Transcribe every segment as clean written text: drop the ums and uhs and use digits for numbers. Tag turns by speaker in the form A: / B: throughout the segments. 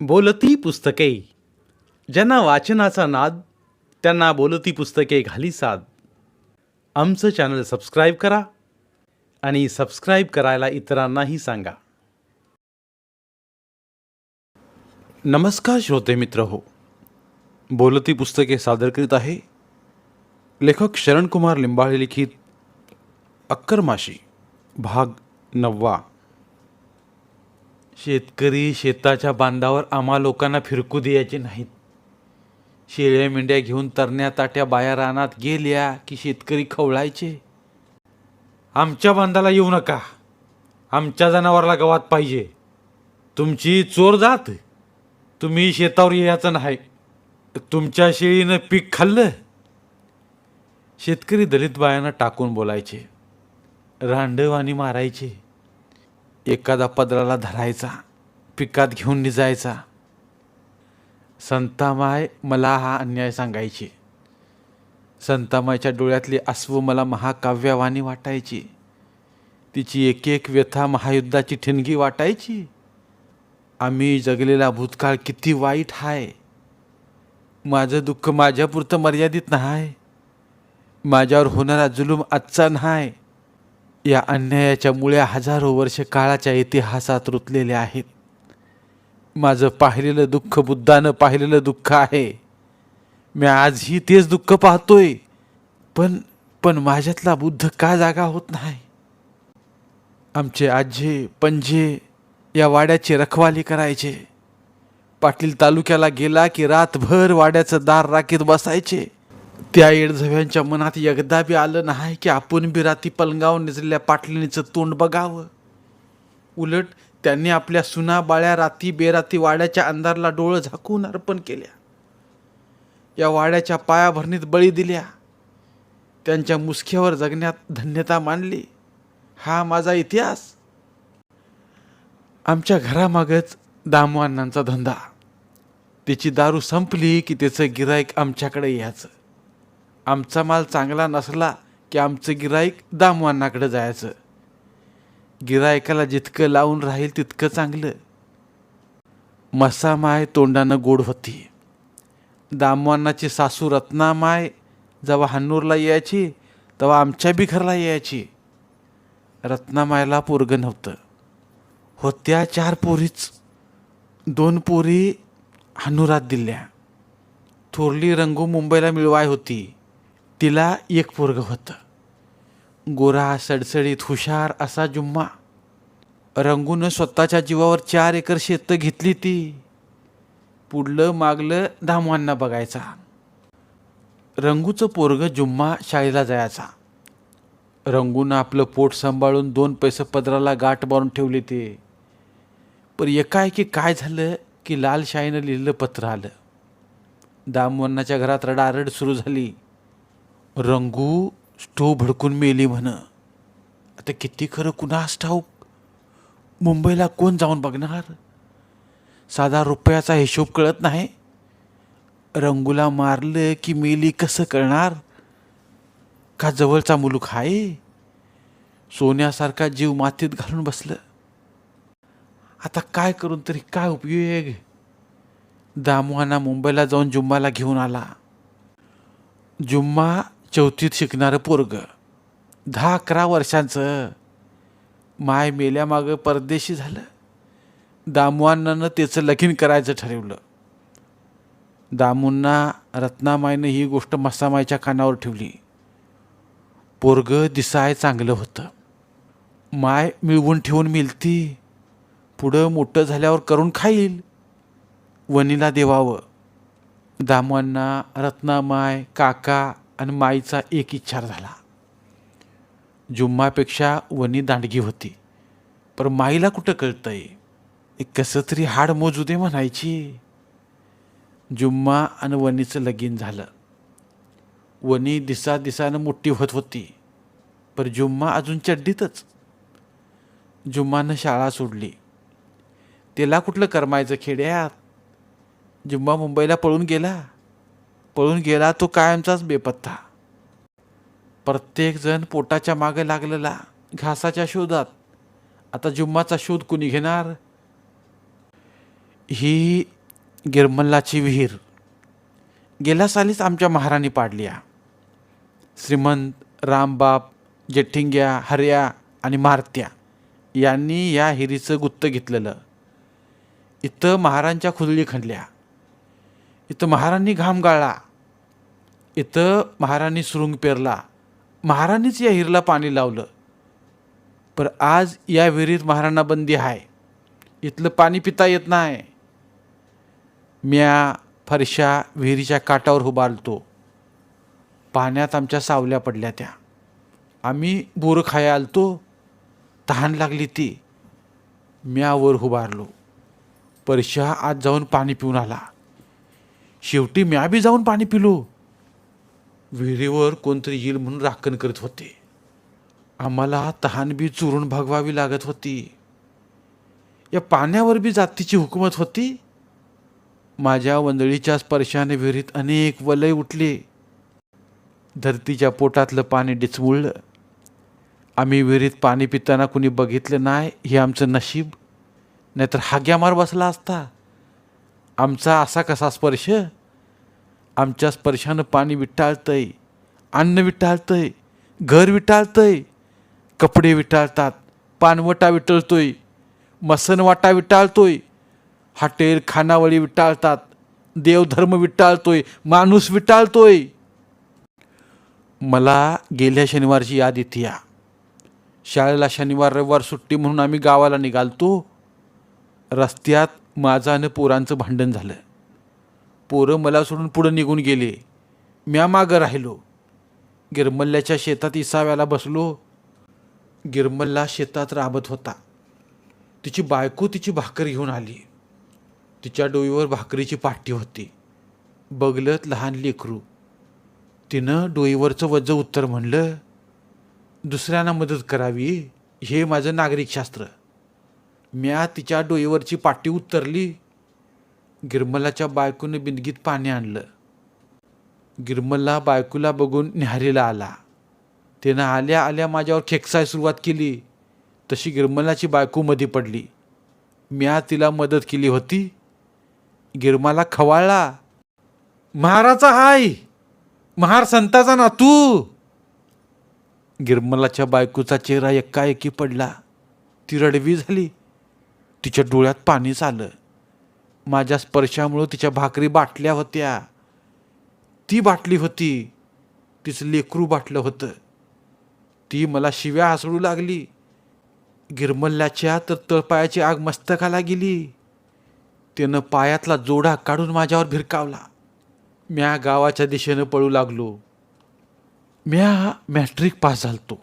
A: बोलती पुस्तके. ज्यांना वाचनाचा नाद त्यांना बोलती पुस्तके घाली साद. आमचं चॅनल सबस्क्राईब करा आणि सबस्क्राईब करायला इतरांनाही सांगा. नमस्कार श्रोते मित्र हो, बोलती पुस्तके सादर करीत आहे लेखक शरणकुमार लिंबाळे लिखित अक्करमाशी भाग 9. शेतकरी शेताच्या बांधावर आम्हा लोकांना फिरकू द्यायचे नाहीत. शेळ्या मेंढ्या घेऊन तरण्या ताट्या बाया रानात गेल्या की शेतकरी खवळायचे, आमच्या बांधाला येऊ नका, आमच्या जनावराला गवात पाहिजे, तुमची चोर जात, तुम्ही शेतावर यायचं नाही, तुमच्या शेळीनं पीक खाल्लं. शेतकरी दलित बायांना टाकून बोलायचे, रांडवाणी मारायचे. एखादा पदराला धरायचा, पिकात घेऊन निजायचा. संतामाय मला हा अन्याय सांगायची. संतामायच्या डोळ्यातली अश्रू मला महाकाव्यवाणी वाटायची. तिची एक एक व्यथा महायुद्धाची ठिणगी वाटायची. आम्ही जगलेला भूतकाळ किती वाईट आहे. माझं दुःख माझ्यापुरतं मर्यादित नाही. माझ्यावर होणारा जुलूम आजचा नाही. या अन्यायाच्या मुळ्या हजारो वर्ष काळाच्या इतिहासात रुतलेले आहेत. माझं पाहिलेलं दुःख बुद्धानं पाहिलेलं दुःख आहे. मी आजही तेच दुःख पाहतोय, पण माझ्यातला बुद्ध का जागा होत नाही. आमचे आजे पंजे या वाड्याची रखवाली करायचे. पाटील तालुक्याला गेला की रातभर वाड्याचं दार राखीत बसायचे. त्या येडझव्यांच्या मनात एकदा बी आलं नाही की आपण बी राती पलंगावून निजलेल्या पाटलिनीचं तोंड बघावं. उलट त्यांनी आपल्या सुना बाळ्या राती बेराती वाड्याच्या अंधारला डोळं झाकून अर्पण केल्या. या वाड्याच्या पायाभरणीत बळी दिल्या. त्यांच्या मुसक्यावर जगण्यात धन्यता मानली. हा माझा इतिहास. आमच्या घरामागच दामवानांचा धंदा. तिची दारू संपली की त्याचं गिराईक आमच्याकडे यायचं. आमचा माल चांगला नसला की आमचं गिराईक दामवानाकडे जायचं. गिरायकाला जितकं लावून राहील तितकं चांगलं. मसामाय तोंडानं गोड होती. दामवानाची सासू रत्नामाय जेव्हा हन्नूरला यायची तेव्हा आमच्या बी घरला यायची. रत्नामायला पोरगं नव्हतं. होत्या 4 पोरीच. 2 पोरी हन्नूरात दिल्या. थोरली रंगू मुंबईला मिळवाय होती. तिला 1 पोरगं होतं. गोरा सडसडीत हुशार असा जुम्मा. रंगूनं स्वतःच्या जीवावर 4 एकर शेतं घेतली. ती पुढलं मागलं दामवांना बघायचा. रंगूचं पोरगं जुम्मा शाळेला जायचा. रंगूनं आपलं पोट सांभाळून 2 पैसे पदराला गाठ बांधून ठेवले ते. पण एकाएकी काय झालं की लाल शाईनं लिहिलेलं पत्र आलं. दामवन्नाच्या घरात रडारड सुरू झाली. रंगू स्टोव भडकून मेली म्हण. आता किती खरं कुणास ठाऊक. मुंबईला कोण जाऊन बघणार. साधा रुपयाचा हिशोब कळत नाही. रंगूला मारलं की मेली कसं कळणार. का जवळचा मुलूक आहे. सोन्यासारखा जीव मातीत घालून बसलं. आता काय करून तरी काय उपयोग. दामवाना मुंबईला जाऊन जुम्माला घेऊन आला. जुम्मा 4थीत शिकणारं पोरग, 10-11 वर्षांचं. माय मेल्यामागं परदेशी झालं. दामवानानं त्याचं लगीन करायचं ठरवलं. दामूंना रत्नामाईनं ही गोष्ट मसामाईच्या कानावर ठेवली. पोरग दिसाय चांगलं होतं. माय मिळवून ठेवून मिळती. पुढं मोठं झाल्यावर करून खाईल. वनीला देवावं. दामवांना रत्नामाय काका आणि माईचा एक इच्छार झाला. जुम्मापेक्षा वनी दांडगी होती. पण माईला कुठं कळतंय. कसं तरी हाड मोजू दे म्हणायची. जुम्मा आणि वनीचं लगीन झालं. वनी दिसानं मोठी होत होती. पण जुम्मा अजून चड्डीतच. जुम्मानं शाळा सोडली. त्याला कुठलं करमायचं खेड्यात. जुम्मा मुंबईला पळून गेला तो कायमचाच बेपत्ता. प्रत्येकजण पोटाच्या मागे लागलेला घासाच्या शोधात. आता जुम्माचा शोध कुणी घेणार. ही गिरमल्लाची विहीर गेल्या सालीच आमच्या महाराणी पाडली. श्रीमंत रामबाप, जेठिंग्या, हर्या आणि मारत्या यांनी या हिरीचं गुत्त घेतलेलं. इथं महारांच्या खुदळी खणल्या, इथं महारांनी घाम गाळला, इथं महारांनी सुरुंग पेरला, महारांनीच या हिरीला पाणी लावलं. पर आज या विहिरीत महारांना बंदी आहे, इथलं पाणी पिता येत नाही. म्या फरशा विहिरीच्या काठावर उभारतो. पाण्यात आमच्या सावल्या पडल्या त्या. आम्ही बोरं खाया आलतो, तहान लागली ती. म्या वर उभारलो. परशा आत जाऊन पाणी पिऊन आला. शेवटी म्या बी जाऊन पाणी पिलो. विहिरीवर कोणतरी येईल म्हणून राखण करत होते. आम्हाला तहान बी चुरून भागवावी लागत होती. या पाण्यावर बी जातीची हुकूमत होती. माझ्या वंदळीच्या स्पर्शाने विहिरीत अनेक वलय उठले. धरतीच्या पोटातलं पाणी डिचमुळलं. आम्ही विहिरीत पाणी पिताना कुणी बघितलं नाही हे आमचं नशीब, नाहीतर हाग्या मार बसला असता. आमचा असा कसा स्पर्श? आमच्या स्पर्शानं पाणी विटाळतंय, अन्न विटाळतंय, घर विटाळतंय, कपडे विटाळतात, पानवटा विटळतोय, मसनवाटा विटाळतोय, हॉटेल खानावळी विटाळतात, देवधर्म विटाळतोय, माणूस विटाळतोय. मला गेल्या शनिवारची याद येते या. शाळेला शनिवार रविवार सुट्टी म्हणून आम्ही गावाला निघालतो. रस्त्यात माझं आणि पोरांचं भांडण झालं. पोरं मला सोडून पुढं निघून गेले. म्या मागं राहिलो. गिरमल्ल्याच्या शेतात इसाव्याला बसलो. गिरमल्ला शेतात राबत होता. तिची बायको तिची भाकर घेऊन आली. तिच्या डोईवर भाकरीची पाटी होती. बगलत लहान लेकरू. तिनं डोईवरचं वज्ज उत्तर म्हणलं, दुसऱ्यांना मदत करावी हे माझं नागरिक शास्त्र. म्या तिच्या डोईवरची पाटी उतरली. गिरमल्लाच्या बायकोने बिंदगीत पाणी आणलं. गिरमल्ला बायकोला बघून न्याहारीला आला. त्यानं आल्या आल्या माझ्यावर खेकसाय सुरुवात केली. तशी गिरमल्लाची बायको मध्ये पडली. म्या तिला मदत केली होती. गिरमाला खवाळला, महाराचा हाय, महार संताचा नातू. गिरमलाच्या बायकोचा चेहरा एकाएकी पडला. ती रडवी झाली. तिच्या डोळ्यात पाणीच आलं. माझ्या स्पर्शामुळं तिच्या भाकरी बाटल्या होत्या. ती बाटली होती, तिचं लेकरू बाटलं होतं. ती मला शिव्या हसडू लागली. गिरमल्ल्याच्या तर तळपायाची आग मस्तकाला गेली. त्यानं पायातला जोडा काढून माझ्यावर भिरकावला. म्या गावाच्या दिशेनं पळू लागलो. म्या मॅट्रिक पास झालतो.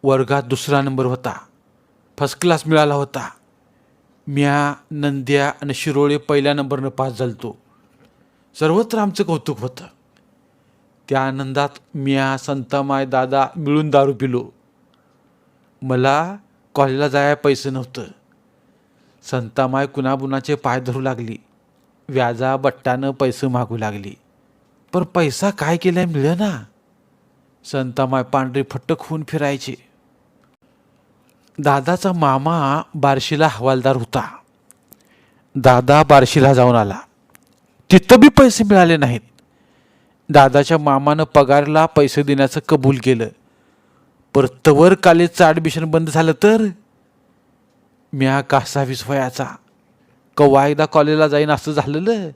A: वर्गात 2रा नंबर होता. फर्स्ट क्लास मिळाला होता. म्या, नंद्या आणि शिरोळे 1ल्या नंबरनं पास झालतो. सर्वत्र आमचं कौतुक होतं. त्या आनंदात म्या, संतामाय, दादा मिळून दारू पिलो. मला कॉलेजला जायला पैसे नव्हतं. संतामाय कुणाबुनाचे पाय धरू लागली. व्याजा बट्टानं पैसे मागू लागली. पण पैसा काय केलाय मिळेना. संतामाय पांढरी फट्टक होऊन फिरायचे. दादाचा मामा बार्शीला हवालदार होता. दादा बार्शीला जाऊन आला. तिथं बी पैसे मिळाले नाहीत. दादाच्या मामानं पगारला पैसे देण्याचं कबूल केलं. परतवर कॉलेजचं ॲडमिशन बंद झालं तर म्या का 26 वयाचा कवा एकदा कॉलेजला जाईन असं झालेलं.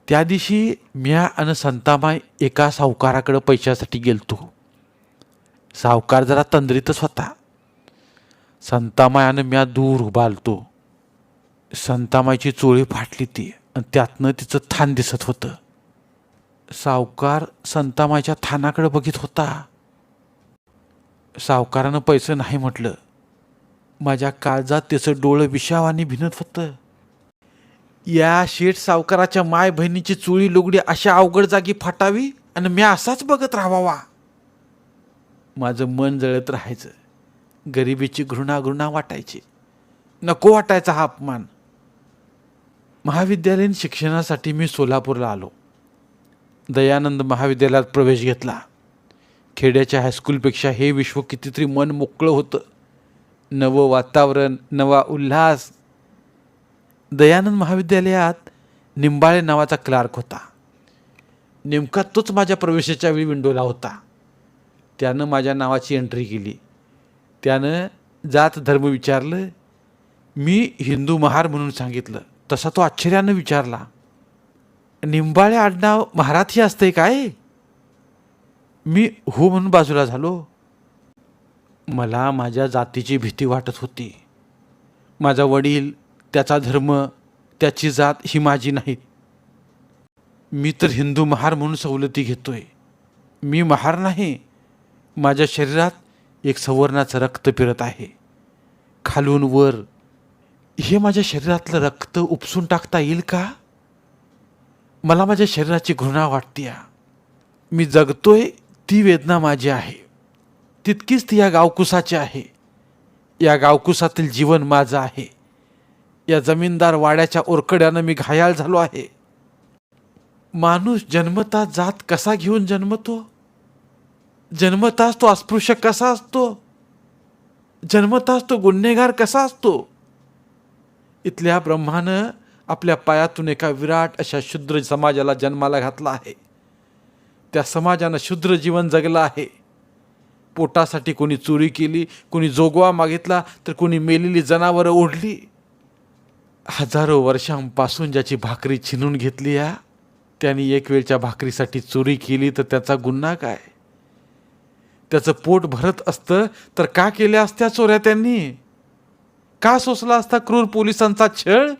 A: त्या दिवशी म्या आणि संतामाई एका सावकाराकडे पैशासाठी गेलतो. सावकार जरा तंद्रीतच होता. संतामाई आणि म्या दूर उभारतो. संतामाईची चोळी फाटली ती आणि त्यातनं तिचं थान दिसत होतं. सावकार संतामाईच्या थानाकडे बघित होता. सावकारानं पैसे नाही म्हटलं. माझ्या काळजात त्याचं डोळं विषावाने भिनत होतं. या शेठ सावकाराच्या माय बहिणीची चोळी लुगडी अशा अवघड जागी फाटावी आणि मी असाच बघत राहावा. माझं मन जळत राहायचं. गरिबीची घृणा वाटायची. नको वाटायचा हा अपमान. महाविद्यालयीन शिक्षणासाठी मी सोलापूरला आलो. दयानंद महाविद्यालयात प्रवेश घेतला. खेड्याच्या हायस्कूलपेक्षा हे विश्व कितीतरी मन मोकळं होतं. नवं वातावरण, नवा उल्हास. दयानंद महाविद्यालयात निंबाळे नावाचा क्लार्क होता. नेमका तोच माझ्या प्रवेशाच्या वेळी विंडोला होता. त्यानं माझ्या नावाची एंट्री केली. त्यानं जात धर्म विचारलं. मी हिंदू महार म्हणून सांगितलं. तसा तो आश्चर्यानं विचारला, निंबाळे आडनाव महारातही असतंय काय? मी हो म्हणून बाजूला झालो. मला माझ्या जातीची भीती वाटत होती. माझा वडील, त्याचा धर्म, त्याची जात ही माझी नाहीत. मी तर हिंदू महार म्हणून सवलती घेतोय. मी महार नाही. माझ्या शरीरात एक सवर्णाचं रक्त फिरत आहे, खालून वर. हे माझ्या शरीरातलं रक्त उपसून टाकता येईल का? मला माझ्या शरीराची घृणा वाटते. मी जगतोय ती वेदना माझी आहे, तितकीच ती या गावकुसाची आहे. या गावकुसातील जीवन माझं आहे. या जमीनदार वाड्याच्या ओरकड्यानं मी घायाळ झालो आहे. माणूस जन्मता जात कसा घेऊन जन्मतो? जन्मताच तो अस्पृश्य कसा असतो? जन्मताच तो गुन्हेगार कसा असतो? इथल्या ब्रह्मानं आपल्या पायातून एका विराट अशा शूद्र समाजाला जन्माला घातला आहे. त्या समाजानं शूद्र जीवन जगलं आहे. पोटासाठी कोणी चोरी केली, कोणी जोगवा मागितला, तर कोणी मेलेली जनावरं ओढली. हजारो वर्षांपासून ज्याची भाकरी छिनून घेतली या, त्यांनी एक वेळच्या भाकरीसाठी चोरी केली तर त्याचा गुन्हा काय? त्याचं पोट भरत असतं तर का केल्या असत्या चोऱ्या त्यांनी? का सोसला असता क्रूर पोलिसांचा छळ?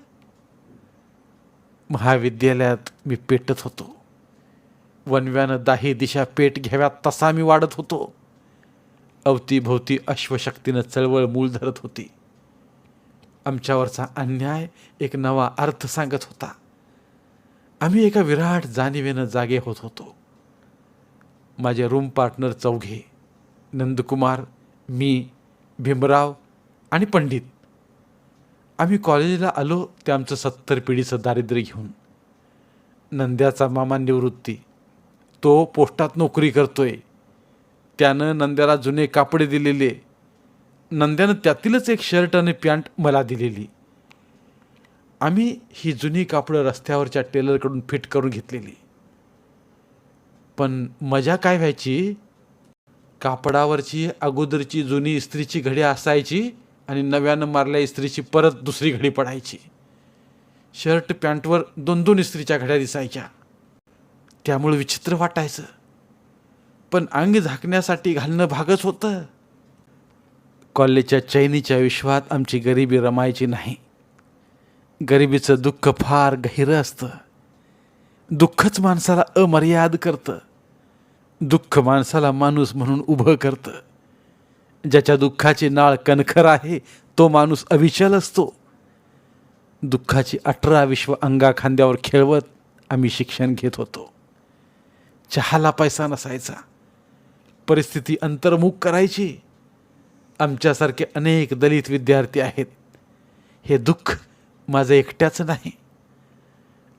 A: महाविद्यालयात मी पेटत होतो. वनव्यानं 10 दिशा पेट घ्याव्यात तसा मी वाढत होतो. अवतीभोवती अश्वशक्तीनं चळवळ मूल धरत होती. आमच्यावरचा अन्याय एक नवा अर्थ सांगत होता. आम्ही एका विराट जाणीवेनं जागे होत होतो. माझे रूम पार्टनर 4, नंदकुमार, मी, भीमराव आणि पंडित. आम्ही कॉलेजला आलो ते आमचं 70 पिढीचं दारिद्र्य घेऊन. नंद्याचा मामा निवृत्ती, तो पोस्टात नोकरी करतोय. त्यानं नंद्याला जुने कापडे दिलेले. नंद्यानं त्यातीलच एक शर्ट आणि पॅन्ट मला दिलेली. आम्ही ही जुनी कापडं रस्त्यावरच्या टेलरकडून फिट करून घेतलेली. पण मजा काय व्हायची, कापडावरची अगोदरची जुनी इस्त्रीची घडी असायची आणि नव्यानं मारल्या इस्त्रीची परत दुसरी घडी पडायची. शर्ट पॅन्टवर 2-2 इस्त्रीच्या घड्या दिसायच्या. त्यामुळे विचित्र वाटायचं, पण अंग झाकण्यासाठी घालणं भागच होतं. कॉलेजच्या चैनीच्या विश्वात आमची गरिबी रमायची नाही. गरिबीचं दुःख फार गहिरं असतं. दुःखच माणसाला अमर्याद करतं. दुःख माणसाला माणूस म्हणून उभं करतं. ज्याच्या दुःखाची नाळ कणखर आहे तो माणूस अविचल असतो. दुःखाची 18 विश्व अंगा खांद्यावर खेळवत आम्ही शिक्षण घेत होतो. चहाला पैसा नसायचा. परिस्थिती अंतर्मुख करायची. आमच्यासारखे अनेक दलित विद्यार्थी आहेत. हे दुःख माझं एकट्याचं नाही.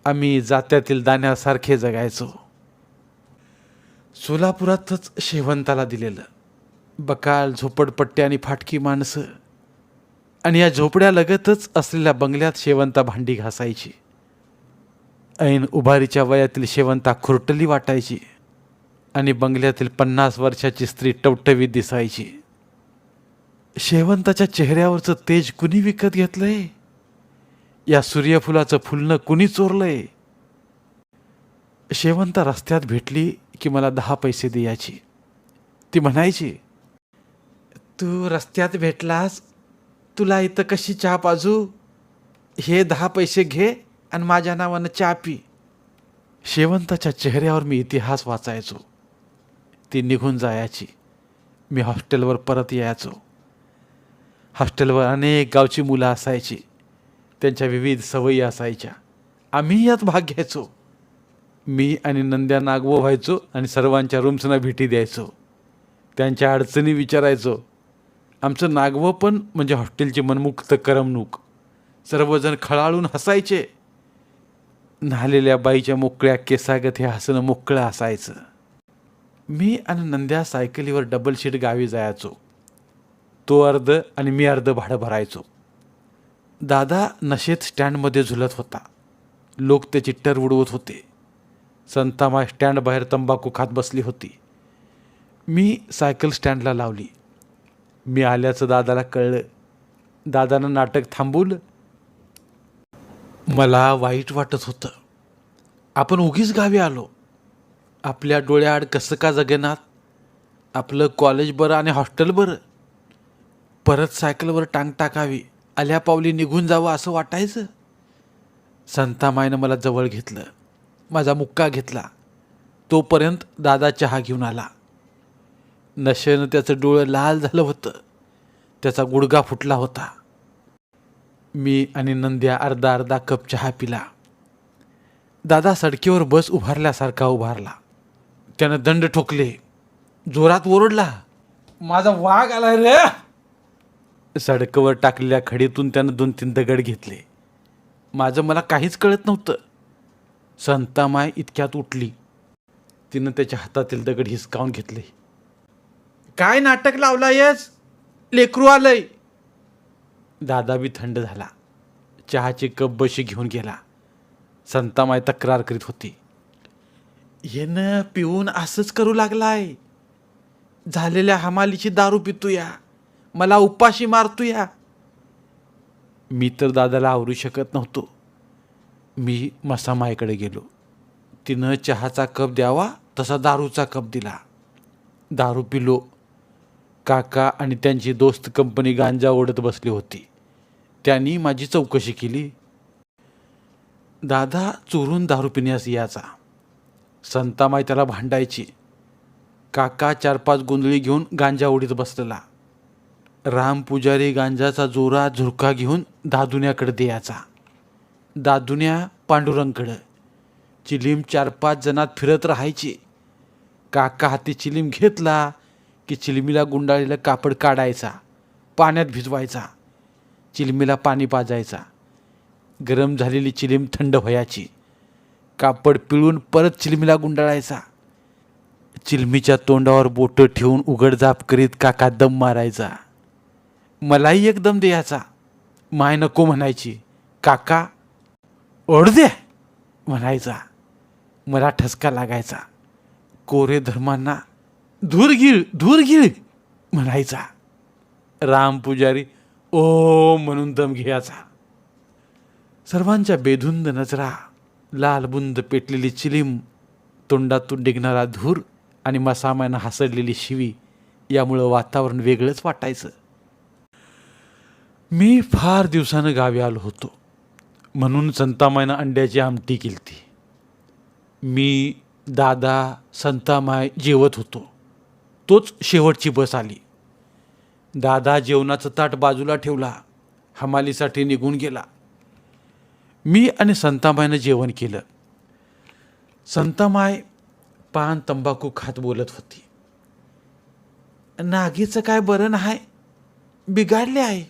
A: आम्ही जात्यातील दाण्यासारखे जगायचो. सोलापुरातच शेवंताला दिलेलं. बकाल, झोपडपट्टी आणि फाटकी माणसं. आणि या झोपड्यालगतच असलेल्या बंगल्यात शेवंता भांडी घासायची. ऐन उभारीच्या वयातील शेवंता खुरटली वाटायची आणि बंगल्यातील 50 वर्षाची स्त्री टवटवीत दिसायची. शेवंताच्या चेहऱ्यावरचं तेज कुणी विकत घेतलंय? या सूर्यफुलाचं फुलणं कुणी चोरलंय? शेवंता रस्त्यात भेटली की मला 10 पैसे द्यायची. ती म्हणायची, तू रस्त्यात भेटलास, तुला इथं कशी चहा पाजू? हे 10 पैसे घे आणि माझ्या नावानं चहा पी. शेवंताच्या चेहऱ्यावर मी इतिहास वाचायचो. ती निघून जायची. मी हॉस्टेलवर परत यायचो. हॉस्टेलवर अनेक गावची मुलं असायची. त्यांच्या विविध सवयी असायच्या. आम्ही यात भाग घ्यायचो. मी आणि नंद्या नागवो व्हायचो आणि सर्वांच्या रूम्सना भेटी द्यायचो. त्यांच्या अडचणी विचारायचो. आमचं नागवं पण म्हणजे हॉस्टेलची मनमुक्त करमणूक. सर्वजण खळाळून हसायचे. न्हालेल्या बाईच्या मोकळ्या केसागत हे हसणं मोकळं असायचं. मी आणि नंद्या सायकलीवर डबल शीट गावी जायचो. तो अर्ध आणि मी अर्ध भाडं भरायचो. दादा नशेत स्टँडमध्ये झुलत होता. लोक त्याची टर उडवत होते. संतामाय स्टँड बाहेर तंबाखू खात बसली होती. मी सायकल स्टँडला लावली. मी आल्याचं दादाला कळलं. दादानं नाटक थांबवलं. मला वाईट वाटत होतं. आपण उगीच गावी आलो. आपल्या डोळ्याआड कसं का जगेनात. आपलं कॉलेज बरं आणि हॉस्टेल बरं. परत सायकलवर टांग टाकावी, आल्या पावली निघून जावं असं वाटायचं. संतामाईनं मला जवळ घेतलं. माझा मुक्का घेतला. तोपर्यंत दादा चहा घेऊन आला. नशेनं त्याचं डोळं लाल झालं होतं. त्याचा गुडघा फुटला होता. मी आणि नंद्या अर्धा अर्धा कप चहा पिला. दादा सडकीवर बस उभारल्यासारखा उभारला. त्यानं दंड ठोकले. जोरात ओरडला, माझा वाघ आला रे. सडकवर टाकलेल्या खडीतून त्यानं 2-3 दगड घेतले. माझं मला काहीच कळत नव्हतं. संतामाय इतक्यात उठली. तिनं त्याच्या हातातील दगड हिसकावून घेतले. काय नाटक लावलायस, लेकरू आलंय. दादा बी थंड झाला. चहाची कप बशी घेऊन गेला. संतामाय तक्रार करीत होती, येनं पिऊन असंच करू लागलाय. झालेल्या हमालीची दारू पितूया, मला उपाशी मारतूया. मी तर दादाला आवरू शकत नव्हतो. मी मसामाईकडे गेलो. तिनं चहाचा कप द्यावा तसा दारूचा कप दिला. दारू पिलो. काका आणि त्यांची दोस्त कंपनी गांजा ओढत बसली होती. त्यांनी माझी चौकशी केली. दादा चोरून दारू पिण्यास यायचा. संतामाई त्याला भांडायची. काका 4-5 गोंधळी घेऊन गांजा ओढीत बसलेला. राम पुजारी गांजाचा जोरात झुरका घेऊन दादुन्याकडे द्यायचा. दादुन्या पांडुरंगकडं. चिलीम 4-5 जणात फिरत राहायची. काका हाती चिलीम घेतला की चिलमीला गुंडाळलेलं कापड काढायचा, पाण्यात भिजवायचा. चिलमीला पाणी पाजायचा. गरम झालेली चिलीम थंड व्हायची. कापड पिळून परत चिलमीला गुंडाळायचा. चिलमीच्या तोंडावर बोटं ठेवून उघडझाप करीत काका दम मारायचा. मलाही एक दम द्यायचा. माय नको म्हणायची. काका ओढ दे म्हणायचा. मला ठसका लागायचा. कोरे धर्मांना धूर गिळ म्हणायचा. राम पुजारी ओ म्हणून दम घ्यायचा. सर्वांच्या बेधुंद नजरा, लालबुंद पेटलेली चिलीम, तोंडातून निघणारा धूर आणि मसामानं हासडलेली शिवी यामुळं वातावरण वेगळंच वाटायचं. मी फार दिवसानं गावी आलो होतो म्हणून संतामाईनं अंड्याची आमटी केलती. मी, दादा, संतामाय जेवत होतो. तोच शेवटची बस आली. दादा जेवणाचं ताट बाजूला ठेवला. हमालीसाठी निघून गेला. मी आणि संतामाईनं जेवण केलं. संतामाय पान तंबाखू खात बोलत होती. नागीचं काय बरं नाही, बिघाडले आहे.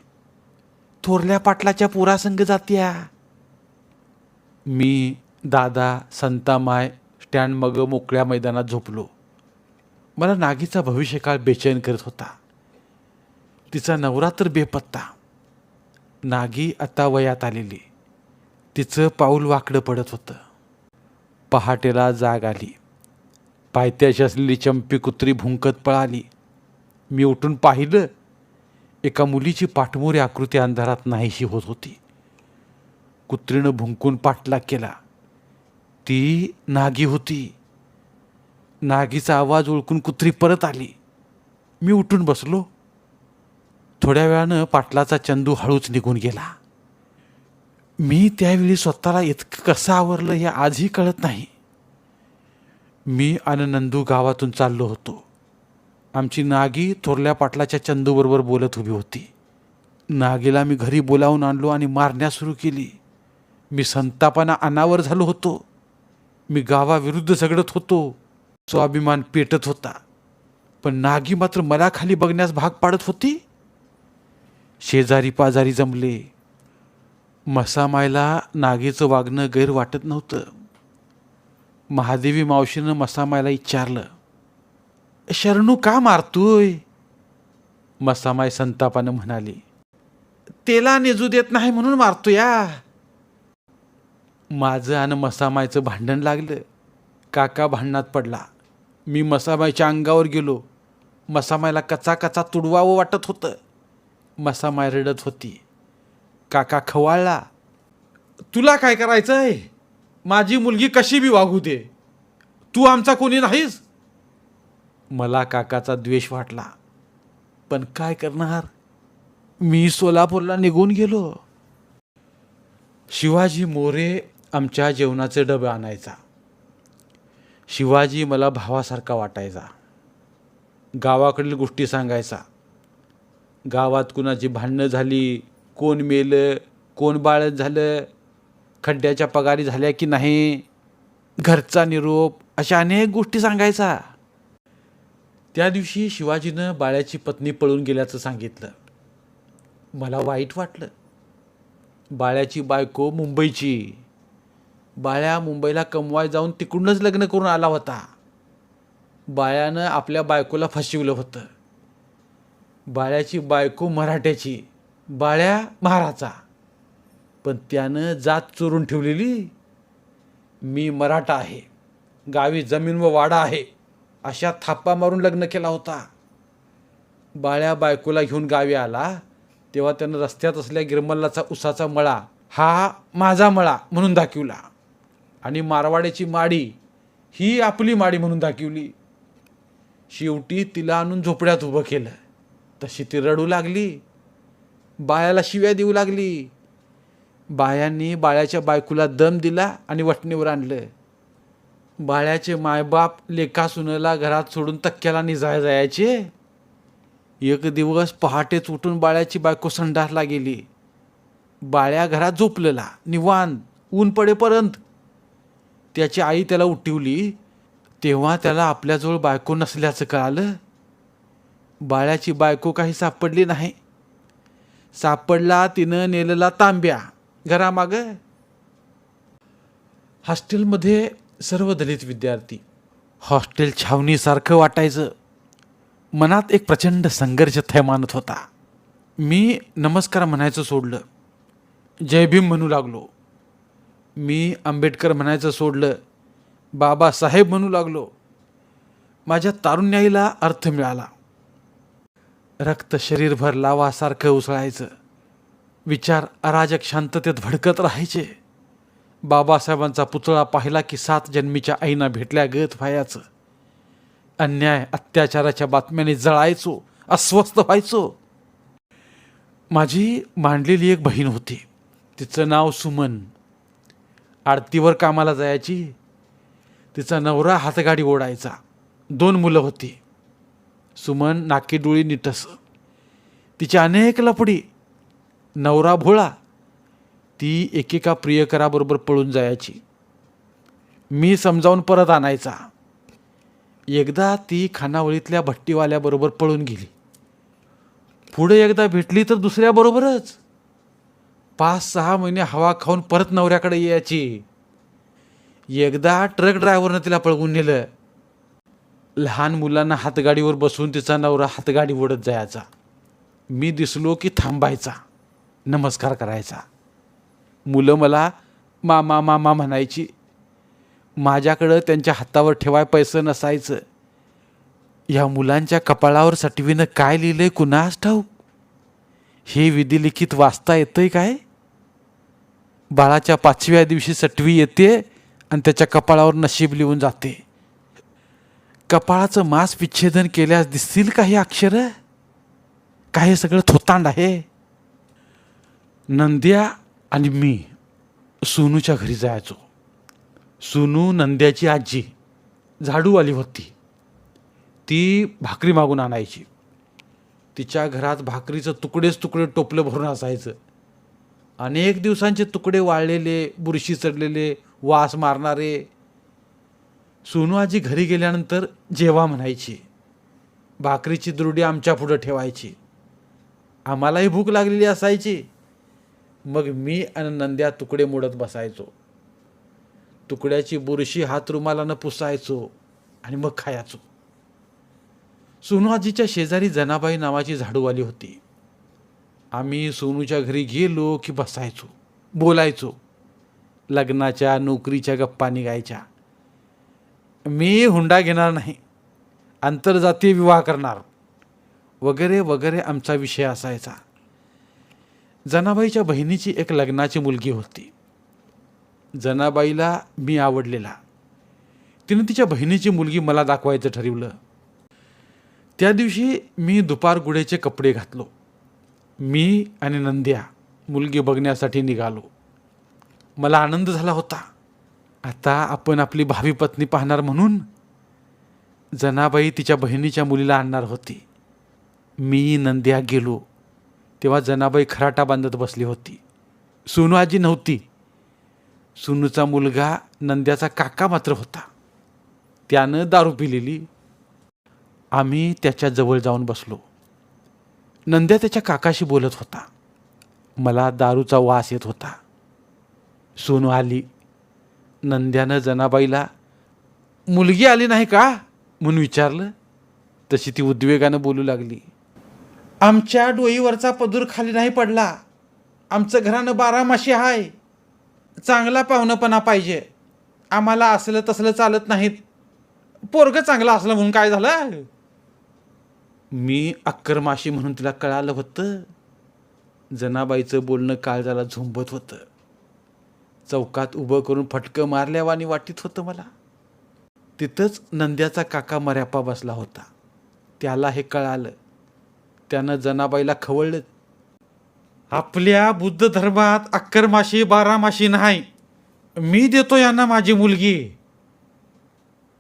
A: थोरल्या पाटलाच्या पोरासंग जात्या. मी, दादा, संतामाय स्टँड मग मोकळ्या मैदानात झोपलो. मला नागीचा भविष्यकाळ बेचैन करत होता. तिचा नवरा तर बेपत्ता. नागी आता वयात आलेली. तिचं पाऊल वाकडं पडत होतं. पहाटेला जाग आली. पायथ्याशी असलेली चंपी कुत्री भुंकत पळाली. मी उठून पाहिलं. एका मुलीची पाठमोरी आकृती अंधारात नाहीशी होत होती. कुत्रीनं भुंकून पाठलाग केला. ती नागी होती. नागीचा आवाज ओळखून कुत्री परत आली. मी उठून बसलो. थोड्या वेळानं पाटलाचा चंदू हळूच निघून गेला. मी त्यावेळी स्वतःला इतकं कसं आवरलं हे आजही कळत नाही. मी आणि नंदू गावातून चाललो होतो. आमची नागी थोरल्या पाटलाच्या चंदूबरोबर बोलत उभी होती. नागीला मी घरी बोलावून आणलो आणि मारण्यास सुरू केली. मी संतापानं अनावर झालो होतो. मी गावाविरुद्ध झगडत होतो. स्वाभिमान पेटत होता. पण नागी मात्र मला खाली बघण्यास भाग पाडत होती. शेजारी पाजारी जमले. मसामायला नागीचं वागणं गैर वाटत नव्हतं. महादेवी मावशीनं मसामायला विचारलं, शरणू का मारतोय? मसामाय संतापानं म्हणाली, तेला नेजू देत नाही म्हणून मारतो या. माझं आणि मसामायचं भांडण लागलं. काका भांडणात पडला. मी मसामायच्या अंगावर गेलो. मसामायला कचा कचा तुडवावं वाटत होतं. मसामाय रडत होती. काका खवाळला. तुला काय करायचंय? माझी मुलगी कशी बी वागू दे, तू आमचा कोणी नाहीस. मला काकाचा द्वेष वाटला, पण काय करणार. मी सोलापूरला निघून गेलो. शिवाजी मोरे आमच्या जेवणाचे डबे आणायचा. शिवाजी मला भावासारखा वाटायचा. गावाकडील गोष्टी सांगायचा. गावात कुणाची भांडणं झाली, कोण मेलं, कोण बाळत झालं, खड्ड्याच्या पगारी झाल्या की नाही, घरचा निरोप, अशा अनेक गोष्टी सांगायचा. त्या दिवशी शिवाजीनं बाळ्याची पत्नी पळून गेल्याचं सांगितलं. मला वाईट वाटलं. बाळ्याची बायको मुंबईची. बाळ्या मुंबईला कमवाय जाऊन तिकडूनच लग्न करून आला होता. बाळ्यानं आपल्या बायकोला फसविलं होतं. बाळ्याची बायको मराठ्याची, बाळ्या महाराचा. पण त्यानं जात चोरून ठेवलेली. मी मराठा आहे, गावी जमीन व वाडा आहे, अशा थापा मारून लग्न केला होता. बाळ्या बायकोला घेऊन गावी आला तेव्हा त्यानं रस्त्यात असलेल्या गिरमल्लाचा उसाचा मळा हा माझा मळा म्हणून दाखवला आणि मारवाड्याची माडी ही आपली माडी म्हणून दाखवली. शेवटी तिला आणून झोपड्यात उभं केलं. तशी ती रडू लागली. बाळ्याला शिव्या देऊ लागली. बाळ्यांनी बाळ्याच्या बायकोला दम दिला आणि वटणीवर आणलं. बाळ्याचे मायबाप लेका सुनेला घरात सोडून तक्क्याला निजाय जायचे. एक दिवस पहाटेच उठून बाळ्याची बायको संडासला गेली. बाळ्या घरात झोपलेला निवांत ऊन पडेपर्यंत. त्याची आई त्याला उठवली तेव्हा त्याला आपल्याजवळ बायको नसल्याचं कळालं. बाळ्याची बायको काही सापडली नाही. सापडला तिनं नेलेला तांब्या घरामागं. हॉस्टेलमध्ये सर्व दलित विद्यार्थी. हॉस्टेल छावणीसारखं वाटायचं. मनात एक प्रचंड संघर्ष थैमानत होता. मी नमस्कार म्हणायचं सोडलं, जय भीम म्हणू लागलो. मी आंबेडकर म्हणायचं सोडलं, बाबासाहेब म्हणू लागलो. माझ्या तारुण्याईला अर्थ मिळाला. रक्त शरीरभर लावासारखं उसळायचं. विचार अराजक शांततेत भडकत राहायचे. बाबासाहेबांचा पुतळा पाहिला की 7 जन्मीच्या आईना भेटल्या गत व्हायचं. अन्याय अत्याचाराच्या बातम्याने जळायचो, अस्वस्थ व्हायचो. माझी मांडलेली एक बहीण होती. तिचं नाव सुमन. आरतीवर कामाला जायची. तिचा नवरा हातगाडी ओढायचा. 2 मुलं होती. सुमन नाकीडोळी निटस. तिची अनेक लफडी. नवरा भोळा. ती एकेका प्रियकराबरोबर पळून जायची. मी समजावून परत आणायचा. एकदा ती खानावळीतल्या भट्टीवाल्याबरोबर पळून गेली. पुढे एकदा भेटली तर दुसऱ्याबरोबरच. 5-6 महिने हवा खाऊन परत नवऱ्याकडे यायची. एकदा ट्रक ड्रायव्हरनं तिला पळवून नेलं. लहान मुलांना हातगाडीवर बसून तिचा नवरा हातगाडी ओढत जायचा. मी दिसलो की थांबायचा, नमस्कार करायचा. मुलं मला मामा मामा म्हणायची. माझ्याकडं त्यांच्या हातावर ठेवाय पैसे नसायचं. या मुलांच्या कपाळावर सटवीनं काय लिहिलंय कुणास ठाऊक. हे विधिलिखित वाचता येतंय काय. बाळाच्या 5व्या दिवशी सटवी येते आणि त्याच्या कपाळावर नशीब लिहून जाते. कपाळाचं मांस विच्छेदन केल्यास दिसतील काही अक्षरं. काय सगळं थोतांड आहे. नंद्या आणि मी सोनूच्या घरी जायचो. सोनू नंद्याची आजी झाडूवाली होती. ती भाकरी मागून आणायची. तिच्या घरात भाकरीचं तुकडेच तुकडे टोपलं भरून असायचं. अनेक दिवसांचे तुकडे वाळलेले, बुरशी चढलेले, वास मारणारे. सोनू आजी घरी गेल्यानंतर जेवा म्हणायची. भाकरीची दुरडी आमच्या पुढं ठेवायची. आम्हालाही भूक लागलेली असायची. मग मी आणि नंद्या तुकडे मोडत बसायचो. तुकड्याची बुरशी हात रुमालानं पुसायचो आणि मग खायचो. सोनू आजीच्या शेजारी जनाबाई नावाची झाडूवाली होती. आम्ही सोनूच्या घरी गेलो की बसायचो, बोलायचो. लग्नाच्या नोकरीच्या गप्पा निघायच्या. मी हुंडा घेणार नाही, आंतरजातीय विवाह करणार वगैरे वगैरे आमचा विषय असायचा. जनाबाईच्या बहिणीची एक लग्नाची मुलगी होती. जनाबाईला मी आवडलेला. तिने तिच्या बहिणीची मुलगी मला दाखवायचं ठरवलं. त्या दिवशी मी दुपारगुडेचे कपडे घातलो. मी आणि नंद्या मुलगी बघण्यासाठी निघालो. मला आनंद झाला होता. आता आपण आपली भावी पत्नी पाहणार म्हणून. जनाबाई तिच्या बहिणीच्या मुलीला आणणार होती. मी नंद्या गेलो तेव्हा जनाबाई खराटा बांधत बसली होती. सोनू आजी नव्हती. सोनूचा मुलगा नंद्याचा काका मात्र होता. त्यानं दारू पिलेली. आम्ही त्याच्या जवळ जाऊन बसलो. नंद्या त्याच्या काकाशी बोलत होता. मला दारूचा वास येत होता. सोनू आली. नंद्यानं जनाबाईला मुलगी आली नाही का म्हणून विचारलं. तशी ती उद्वेगानं बोलू लागली. आमच्या डोईवरचा पदूर खाली नाही पडला. आमचं घरानं बारामाशी आहे. चांगला पाहुणपणा पाहिजे. आम्हाला असलं तसलं चालत नाहीत. पोरगं चांगलं असलं म्हणून काय झालं. मी अक्करमाशी म्हणून तिला कळालं होतं. जनाबाईचं बोलणं काळजाला झोंबत होतं. चौकात उभं करून फटकं मारल्यावानी वाटीत होतं मला. तिथंच नंद्याचा काका मर्यापा बसला होता. त्याला हे कळालं. त्यानं जनाबाईला खवळलं. आपल्या बुद्ध धर्मात अक्करमाशी बारामाशी नाही. मी देतो यांना माझी मुलगी.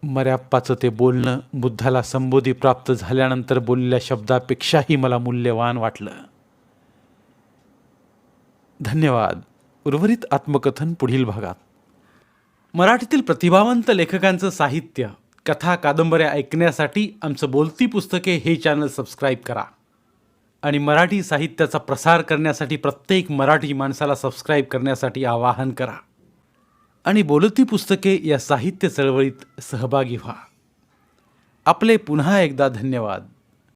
A: मर्याप्पाचं ते बोलणं बुद्धाला संबोधी प्राप्त झाल्यानंतर बोललेल्या शब्दापेक्षाही मला मूल्यवान वाटलं. धन्यवाद. उर्वरित आत्मकथन पुढील भागात. मराठीतील प्रतिभावंत लेखकांचं साहित्य, कथा, कादंबऱ्या ऐकण्यासाठी आमचं बोलती पुस्तके हे चॅनल सबस्क्राईब करा. आणि मराठी साहित्याचा प्रसार करण्यासाठी प्रत्येक मराठी माणसाला सबस्क्राईब करण्यासाठी आवाहन करा. आणि बोलती पुस्तके या साहित्य चळवळीत सहभागी व्हा. आपले पुन्हा एकदा धन्यवाद.